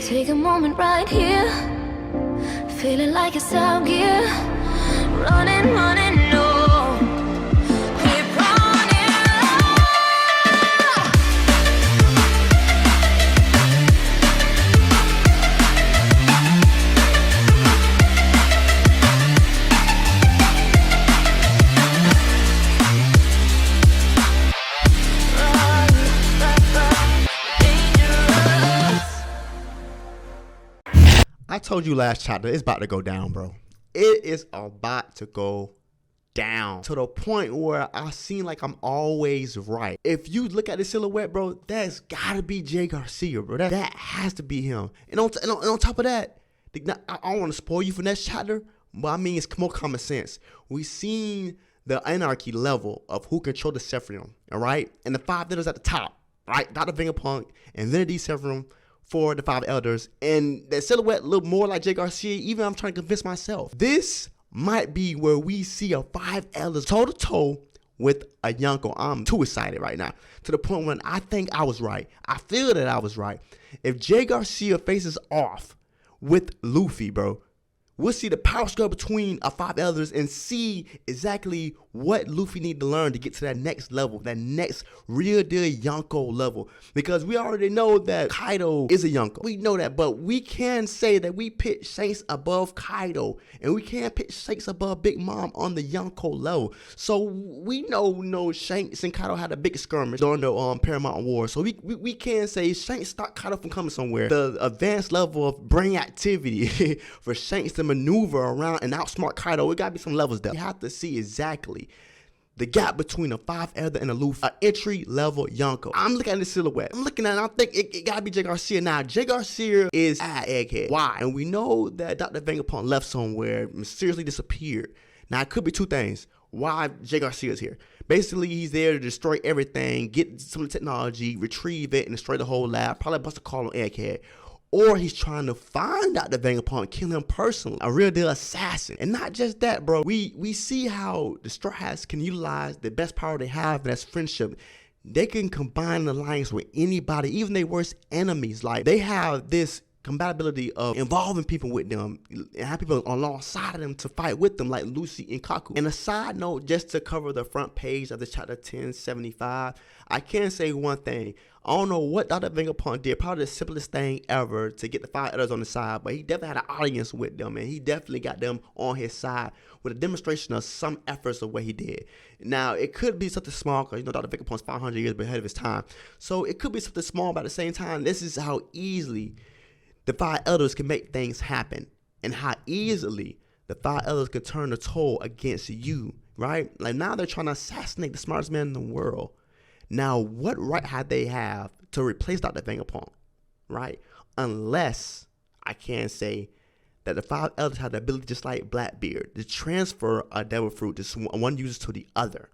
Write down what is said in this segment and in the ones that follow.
Take a moment right here, feeling like it's out gear. Running, running, no. Keep running. I told you last chapter, it's about to go down, bro. It is about to go down to the point where I seem like I'm always right. If you look at the silhouette, bro, that's gotta be Jay Garcia, bro. That has to be him. And on top of that, I don't want to spoil you for next chapter, but I mean, it's more common sense. We seen the anarchy level of who controlled the Sephiroth, all right? And the five letters at the top, right? Dr. Vegapunk, Infinity Sephiroth, for the five elders, and the silhouette look more like Jay Garcia. Even I'm trying to convince myself. This might be where we see a five elders toe to toe with a Yonko. I'm too excited right now, to the point when I think I was right. I feel that I was right. If Jay Garcia faces off with Luffy, bro, we'll see the power struggle between our five elders and see exactly what Luffy need to learn to get to that next level, that next real deal Yonko level. Because we already know that Kaido is a Yonko. We know that, but we can say that we pit Shanks above Kaido, and we can pit Shanks above Big Mom on the Yonko level. So we know Shanks and Kaido had a big skirmish during the Paramount War. So we can say Shanks stopped Kaido from coming somewhere. The advanced level of brain activity for Shanks to maneuver around and outsmart Kaido, it gotta be some levels there. You have to see exactly the gap between a five elder and a Luffy, an entry level Yonko. I'm looking at the silhouette. I'm looking at it, I think it gotta be Jay Garcia. Now, Jay Garcia is at Egghead. Why? And we know that Dr. Vegapunk left somewhere, mysteriously disappeared. Now, it could be two things. Why Jay Garcia is here. Basically, he's there to destroy everything, get some of the technology, retrieve it, and destroy the whole lab. Probably bust a call on Egghead. Or he's trying to find out the Vegapunk, kill him personally, a real deal assassin. And not just that, bro. We see how the Straw Hats can utilize the best power they have, and that's friendship. They can combine an alliance with anybody, even their worst enemies. Like, they have this compatibility of involving people with them and have people alongside of them to fight with them, like Lucy and Kaku. And a side note, just to cover the front page of the chapter 1075, I can say one thing. I don't know what Dr. Vegapunk did, probably the simplest thing ever to get the five others on the side, but he definitely had an audience with them, and he definitely got them on his side with a demonstration of some efforts of what he did. Now, it could be something small, because, Dr. Vegapunk's 500 years ahead of his time. So it could be something small, but at the same time, this is how easily the five elders can make things happen, and how easily the five elders can turn the toll against you, right? Like, now they're trying to assassinate the smartest man in the world. Now, what right had they have to replace Dr. Vegapunk, right? Unless I can say that the five elders have the ability, just like Blackbeard, to transfer a devil fruit to one user to the other.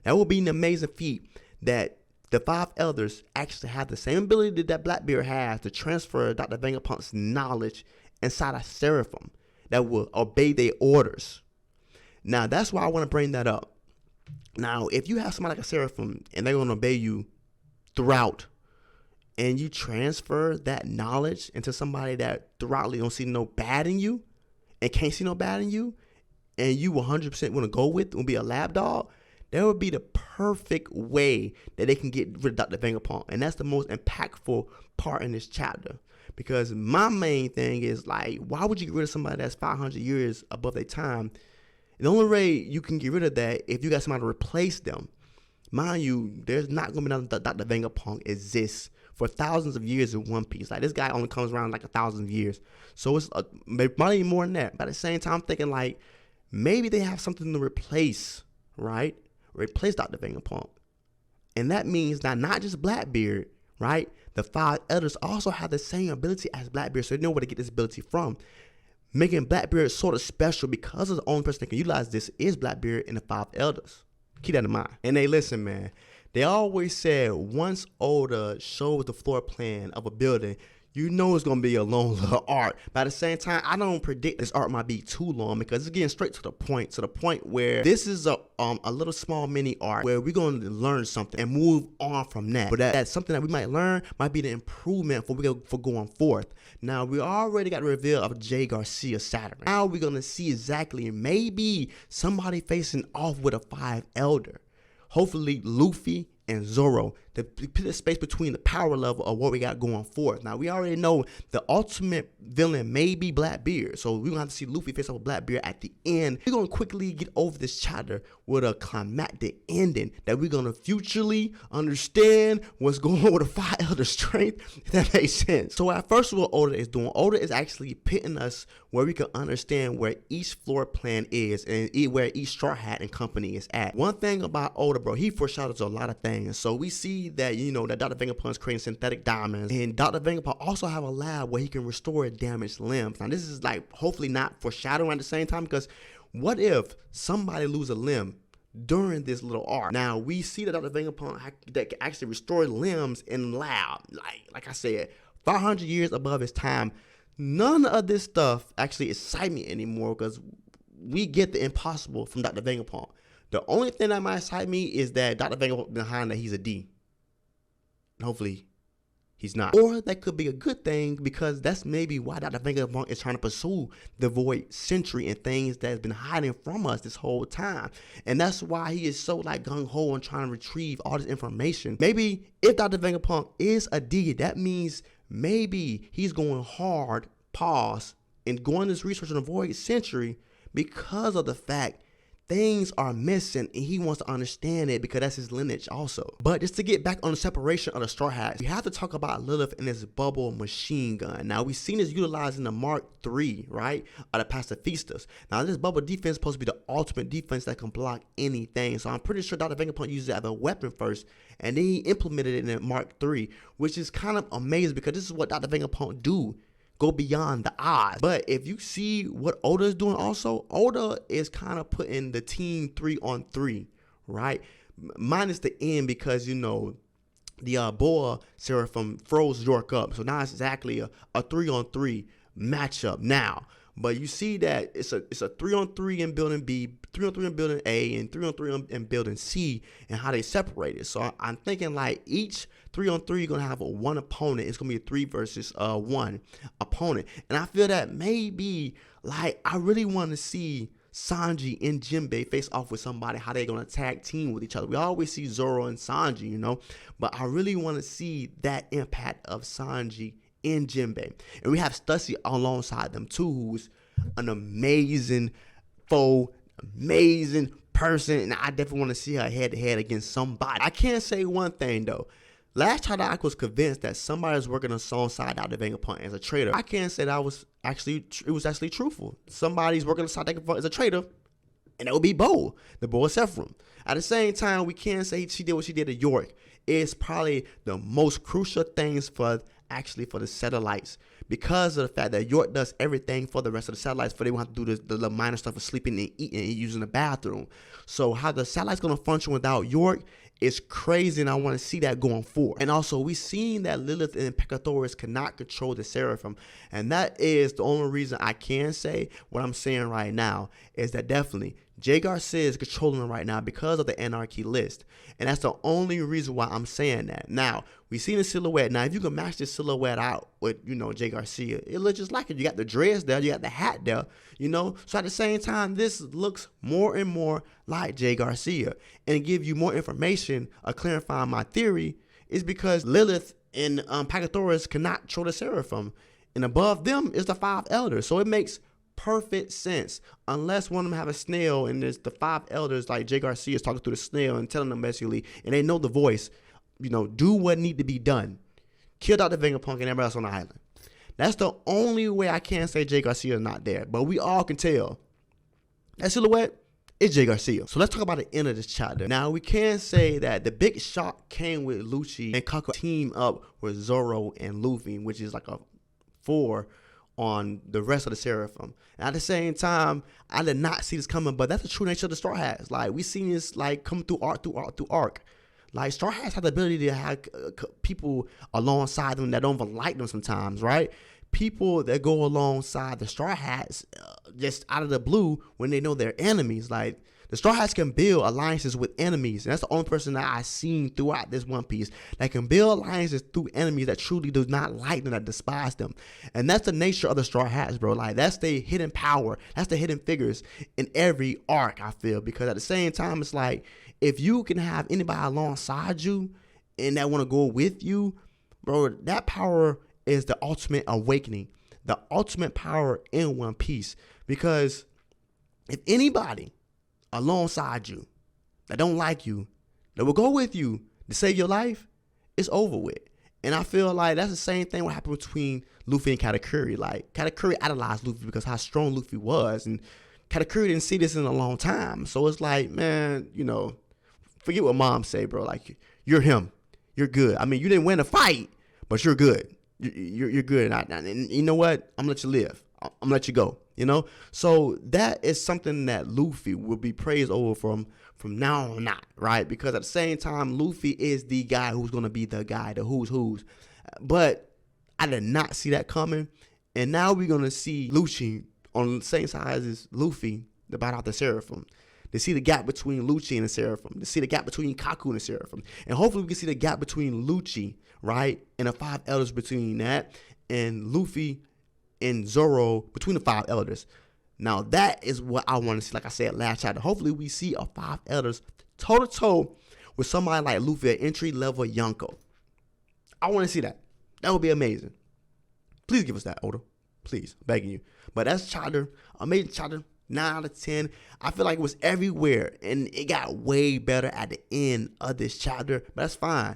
That would be an amazing feat, that the five elders actually have the same ability that Blackbeard has to transfer Dr. Vegapunk's knowledge inside a Seraphim that will obey their orders. Now, that's why I want to bring that up. Now, if you have somebody like a Seraphim and they're going to obey you throughout, and you transfer that knowledge into somebody that throughout don't see no bad in you and can't see no bad in you, and you 100% want to go with, will be a lab dog, that would be the perfect way that they can get rid of Dr. Vegapunk. And that's the most impactful part in this chapter. Because my main thing is, like, why would you get rid of somebody that's 500 years above their time? The only way you can get rid of that if you got somebody to replace them. Mind you, there's not going to be another Dr. Vegapunk exists for thousands of years in One Piece. Like, this guy only comes around like 1,000 years. So it's maybe more than that. But at the same time, I'm thinking, like, maybe they have something to replace, right? Replace Dr. Vegapunk. And that means that not just Blackbeard, right? The five elders also have the same ability as Blackbeard, so they know where to get this ability from. Making Blackbeard sort of special because of the only person that can utilize this is Blackbeard and the five elders. Keep that in mind. And they listen, man. They always said once Oda shows the floor plan of a building, you know it's gonna be a long little arc. But at the same time, I don't predict this arc might be too long because it's getting straight to the point where this is a little small mini arc where we're gonna learn something and move on from that. But that's something that we might learn might be the improvement for going forth. Now we already got the reveal of Jay Garcia Saturn. Now we're gonna see exactly maybe somebody facing off with a 5 elder. Hopefully Luffy and Zoro to put the space between the power level of what we got going forth. Now, we already know the ultimate villain may be Blackbeard, so we're going to have to see Luffy face off with Blackbeard at the end. We're going to quickly get over this chapter with a climactic ending that we're going to futurely understand what's going on with the 5 elder strength, if that makes sense. So at first, what Oda is doing, Oda is actually pitting us where we can understand where each floor plan is and where each Straw Hat and company is at. One thing about Oda, bro, he foreshadows a lot of things. So we see that, you know, that Dr. Vegapunk is creating synthetic diamonds, and Dr. Vegapunk also have a lab where he can restore damaged limbs. Now, this is like hopefully not foreshadowing at the same time, because what if somebody lose a limb during this little arc? Now, we see that Dr. Vegapunk that can actually restore limbs in lab. Like I said, 500 years above his time. None of this stuff actually excites me anymore because we get the impossible from Dr. Vegapunk. The only thing that might excite me is that Dr. Vegapunk behind that he's a D. Hopefully he's not. Or that could be a good thing because that's maybe why Dr. Vegapunk is trying to pursue the Void Century and things that's been hiding from us this whole time. And that's why he is so like gung-ho and trying to retrieve all this information. Maybe if Dr. Vegapunk is a D, that means maybe he's going hard, pause, and going this research on the Void Century because of the fact things are missing and he wants to understand it because that's his lineage also. But just to get back on the separation of the Straw Hats, we have to talk about Lilith and this bubble machine gun. Now, we've seen this utilized in the Mark III, right? Or the Pacifistas. Now, this bubble defense is supposed to be the ultimate defense that can block anything. So I'm pretty sure Dr. Vegapunk used it as a weapon first, and then he implemented it in the Mark III, which is kind of amazing because this is what Dr. Vegapunk do. Go beyond the odds. But if you see what Oda is doing also, Oda is kind of putting the team 3-on-3, right? Minus the end because, you know, the Boa Seraphim froze York up. So now it's exactly a 3-on-3 matchup now. But you see that it's a 3-on-3 in building B, 3-on-3 in building A, and 3-on-3 in building C, and how they separate it. So I'm thinking like each 3-on-3 you're gonna have one opponent. It's gonna be a 3 versus 1 opponent. And I feel that maybe like I really want to see Sanji and Jinbei face off with somebody, how they're gonna tag team with each other. We always see Zoro and Sanji, you know, but I really want to see that impact of Sanji in Jinbei. And we have Stussy alongside them too, who's an amazing foe, amazing person, and I definitely want to see her head to head against somebody. I can't say one thing though. Last time I was convinced that somebody was working alongside Dr. Vegapunk as a traitor. I can't say that it was actually truthful. Somebody's working alongside Dr. Vegapunk as a traitor, and that would be Bo, the Boa Seraphim. At the same time, we can't say she did what she did to York. It's probably the most crucial things for the satellites, because of the fact that York does everything for the rest of the satellites, for they won't have to do the minor stuff of sleeping and eating and using the bathroom. So how the satellite's gonna function without York is crazy, and I want to see that going forward. And also, we seen that Lilith and Pecatoris cannot control the Seraphim, and that is the only reason I can say what I'm saying right now is that definitely Jay Garcia is controlling them right now because of the Anarchy list, and that's the only reason why I'm saying that. Now, we seen the silhouette. Now, if you can match this silhouette out with, you know, Jay Garcia, it looks just like it. You got the dress there, you got the hat there, you know. So at the same time, this looks more and more like Jay Garcia, and to give you more information, clarifying my theory, is because Lilith and Pacatoris cannot control the Seraphim, and above them is the 5 elders. So it makes perfect sense, unless one of them have a snail and there's the 5 elders like Jay Garcia is talking to the snail and telling them basically, and they know the voice, you know, do what need to be done. Kill Dr. Vegapunk and everybody else on the island. That's the only way I can say Jay Garcia is not there, but we all can tell that silhouette is Jay Garcia. So let's talk about the end of this chapter. Now, we can say that the big shock came with Lucci and Kako team up with Zoro and Luffy, which is like a 4 on the rest of the Seraphim. And at the same time, I did not see this coming, but that's the true nature of the Straw Hats. Like, we seen this like come through arc. Like, Straw Hats have the ability to have people alongside them that don't even like them sometimes, right? People that go alongside the Straw Hats just out of the blue when they know they're enemies. Like, the Straw Hats can build alliances with enemies. And that's the only person that I've seen throughout this One Piece that can build alliances through enemies that truly do not like them, that despise them. And that's the nature of the Straw Hats, bro. Like, that's the hidden power. That's the hidden figures in every arc, I feel. Because at the same time, it's like, if you can have anybody alongside you and that want to go with you, bro, that power is the ultimate awakening. The ultimate power in One Piece. Because if anybody alongside you that don't like you, that will go with you to save your life, it's over with. And I feel like that's the same thing what happened between Luffy and Katakuri. Like, Katakuri idolized Luffy because how strong Luffy was, and Katakuri didn't see this in a long time. So it's like, man, you know, forget what mom say, bro. Like, you're him, you're good. I mean, you didn't win a fight, but you're good. You're good. And you know what? I'm gonna let you live. I'm gonna let you go. You know, so that is something that Luffy will be praised over from now on out, right? Because at the same time, Luffy is the guy who's gonna be the guy, the who's. But I did not see that coming, and now we're gonna see Lucci on the same side as Luffy to battle out the Seraphim. To see the gap between Lucci and the Seraphim. To see the gap between Kaku and the Seraphim. And hopefully we can see the gap between Lucci, right, and the 5 elders between that, and Luffy and Zoro between the 5 elders. Now that is what I want to see. Like I said last chapter, hopefully we see a 5 elders toe to toe with somebody like Luffy, at entry level Yonko. I want to see that. That would be amazing. Please give us that, Oda. Please, begging you. But that's chapter, amazing chapter, 9 out of 10. I feel like it was everywhere, and it got way better at the end of this chapter. But that's fine.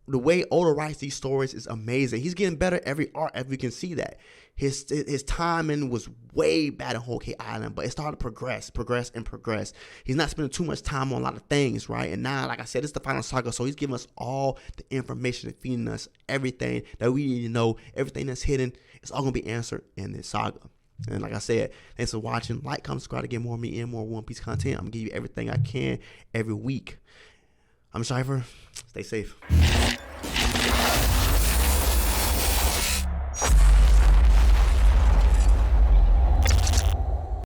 The way Oda writes these stories is amazing. He's getting better every arc, as we can see that. His timing was way bad in Whole Cake Island, but it started to progress. He's not spending too much time on a lot of things, right? And now, like I said, it's the final saga, so he's giving us all the information and feeding us everything that we need to know, everything that's hidden. It's all going to be answered in this saga. And like I said, thanks for watching. Like, comment, subscribe to get more of me and more One Piece content. I'm going to give you everything I can every week. I'm Cypher. Stay safe.